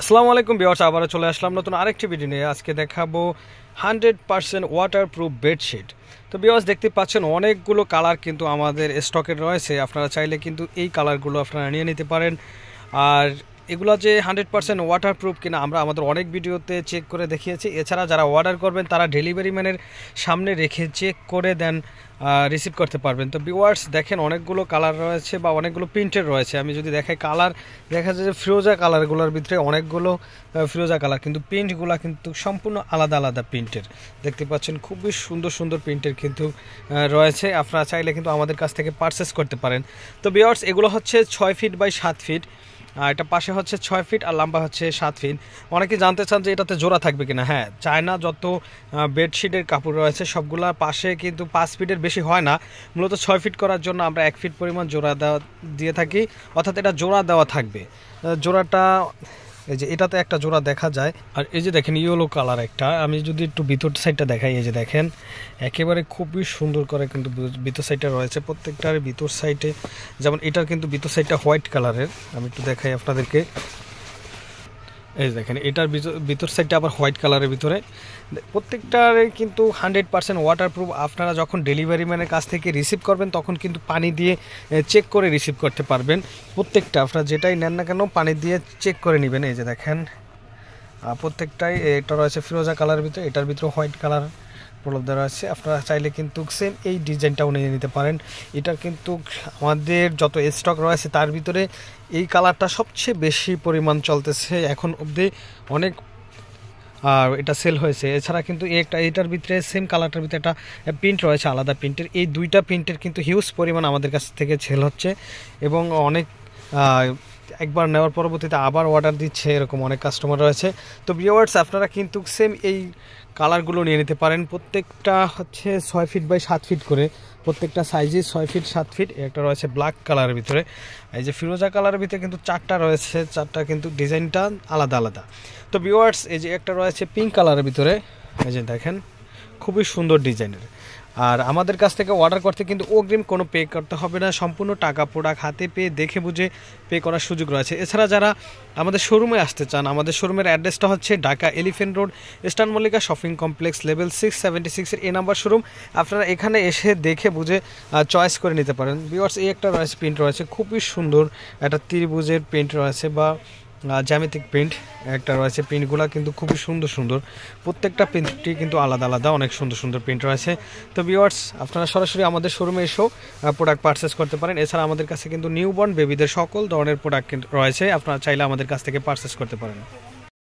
আসসালামু আলাইকুম ভিউয়ার্স, আবারও চলে আসলাম নতুন আরেকটি ভিডিও নিয়ে। আজকে দেখাবো 100% ওয়াটারপ্রুফ বেডশিট। তো ভিউয়ার্স দেখতে পাচ্ছেন অনেকগুলো কালার কিন্তু আমাদের স্টকে রয়েছে। আপনারা চাইলে কিন্তু এই কালারগুলো আপনারা নিয়ে নিতে পারেন। আর এগুলো যে 100% ওয়াটারপ্রুফ কিনা আমরা আমাদের অনেক ভিডিওতে চেক করে দেখিয়েছি। এছাড়া যারা অর্ডার করবেন তারা ডেলিভারি ম্যানের সামনে রেখে চেক করে দেন রিসিভ করতে পারবেন। তো ভিউয়ার্স দেখেন অনেকগুলো কালার রয়েছে বা অনেকগুলো প্রিন্টের রয়েছে। আমি যদি দেখাই কালার, দেখা যায় যে ফিরোজা কালারগুলোর ভিতরে অনেকগুলো ফিরোজা কালার, কিন্তু প্রিন্টগুলো কিন্তু সম্পূর্ণ আলাদা আলাদা প্রিন্টের। দেখতে পাচ্ছেন খুবই সুন্দর সুন্দর প্রিন্টের কিন্তু রয়েছে। আপনারা চাইলে কিন্তু আমাদের কাছ থেকে পারচেস করতে পারেন। তো ভিউয়ার্স এগুলো হচ্ছে 6 ফিট বাই 7 ফিট। এটা পাশে হচ্ছে 6 ফিট আর লম্বা হচ্ছে 7 ফিট। অনেকে জানতে চান যে এটাতে জোড়া থাকবে কিনা। হ্যাঁ, চায়না যত বেডশিটের কাপড় রয়েছে সবগুলোর পাশে কিন্তু 5 ফিটের বেশি হয় না। মূলত 6 ফিট করার জন্য আমরা 1 ফিট পরিমাণ জোড়া দিয়ে থাকি, অর্থাৎ এটা জোড়া দেওয়া থাকবে। জোড়াটা এই যে এটাতে একটা জোড়া দেখা যায়। আর এই যে দেখেন ইয়েলো কালার একটা, আমি যদি একটু ভিতর সাইডটা দেখাই, এই যে দেখেন একেবারে খুবই সুন্দর করে কিন্তু ভিতর সাইডটা রয়েছে। প্রত্যেকটার ভিতর সাইডে যেমন এটার কিন্তু ভিতর সাইডটা হোয়াইট কালারের, আমি একটু দেখাই আপনাদেরকে। এই যে দেখেন এটার ভিতর সাইডটা আবার হোয়াইট কালারের ভিতরে। প্রত্যেকটার কিন্তু 100% ওয়াটারপ্রুফ। আপনারা যখন ডেলিভারি ম্যানের কাছ থেকে রিসিভ করবেন তখন কিন্তু পানি দিয়ে চেক করে রিসিভ করতে পারবেন। প্রত্যেকটা আপনারা যেটাই নেন না কেন পানি দিয়ে চেক করে নেবেন। এই যে দেখেন প্রত্যেকটাই এটা রয়েছে ফিরোজা কালারের ভিতরে, এটার ভিতরে হোয়াইট কালার প্রলব্ধ রয়েছে। আপনারা চাইলে কিন্তু সেম এই ডিজাইনটাও নিয়ে নিতে পারেন। এটা কিন্তু আমাদের যত স্টক রয়েছে তার ভিতরে এই কালারটা সবচেয়ে বেশি পরিমাণ চলতেছে এখন অবধি, অনেক আর এটা সেল হয়েছে। এছাড়া কিন্তু এটার ভিতরে সেম কালারটার ভিতরে একটা প্রিন্ট রয়েছে আলাদা প্রিন্টের। এই দুইটা প্রিন্টের কিন্তু হিউজ পরিমাণ আমাদের কাছ থেকে সেল হচ্ছে এবং অনেক একবার নেওয়ার পরবর্তীতে আবার অর্ডার দিচ্ছে, এরকম অনেক কাস্টমার রয়েছে। তো ভিউয়ার্স আপনারা কিন্তু সেম এই কালারগুলো নিয়ে নিতে পারেন। প্রত্যেকটা হচ্ছে 6 ফিট বাই 7 ফিট করে, প্রত্যেকটা সাইজে 6 ফিট 7 ফিট। একটা রয়েছে ব্ল্যাক কালারের ভিতরে, এই যে ফিরোজা কালারের ভিতরে কিন্তু 4টা রয়েছে, 4টা কিন্তু ডিজাইনটা আলাদা আলাদা। তো ভিউয়ার্স এই যে একটা রয়েছে পিঙ্ক কালারের ভিতরে, এই যে দেখেন খুবই সুন্দর ডিজাইনের। আর আমাদের কাছ থেকে অর্ডার করতে কিন্তু অগ্রিম কোনো পে করতে হবে না, সম্পূর্ণ টাকা প্রোডাক্ট হাতে পেয়ে দেখে বুঝে পে করার সুযোগ রয়েছে। এছাড়া যারা আমাদের শোরুমে আসতে চান, আমাদের শোরুমের অ্যাড্রেসটা হচ্ছে Dhaka elephant road, eastern Mallika shopping complex, level 676-এর এ নাম্বার শোরুম। আপনারা এখানে এসে দেখে বুঝে চয়েস করে নিতে পারেন। ভিউয়ার্স এই একটা রয়েছে প্রিন্ট রয়েছে খুবই সুন্দর, একটা ত্রিভুজের প্রিন্ট রয়েছে বা জ্যামিতিক প্রিন্ট একটা রয়েছে। প্রিন্টগুলো কিন্তু খুবই সুন্দর সুন্দর, প্রত্যেকটা প্রিন্টটি কিন্তু আলাদা আলাদা, অনেক সুন্দর সুন্দর প্রিন্ট রয়েছে। তো ভিউয়ার্স আপনারা সরাসরি আমাদের শোরুমে এসেও প্রোডাক্ট পারচেস করতে পারেন। এছাড়া আমাদের কাছে কিন্তু নিউবর্ন বেবিদের সকল ধরনের প্রোডাক্ট রয়েছে, আপনারা চাইলে আমাদের কাছ থেকে পারচেস করতে পারেন।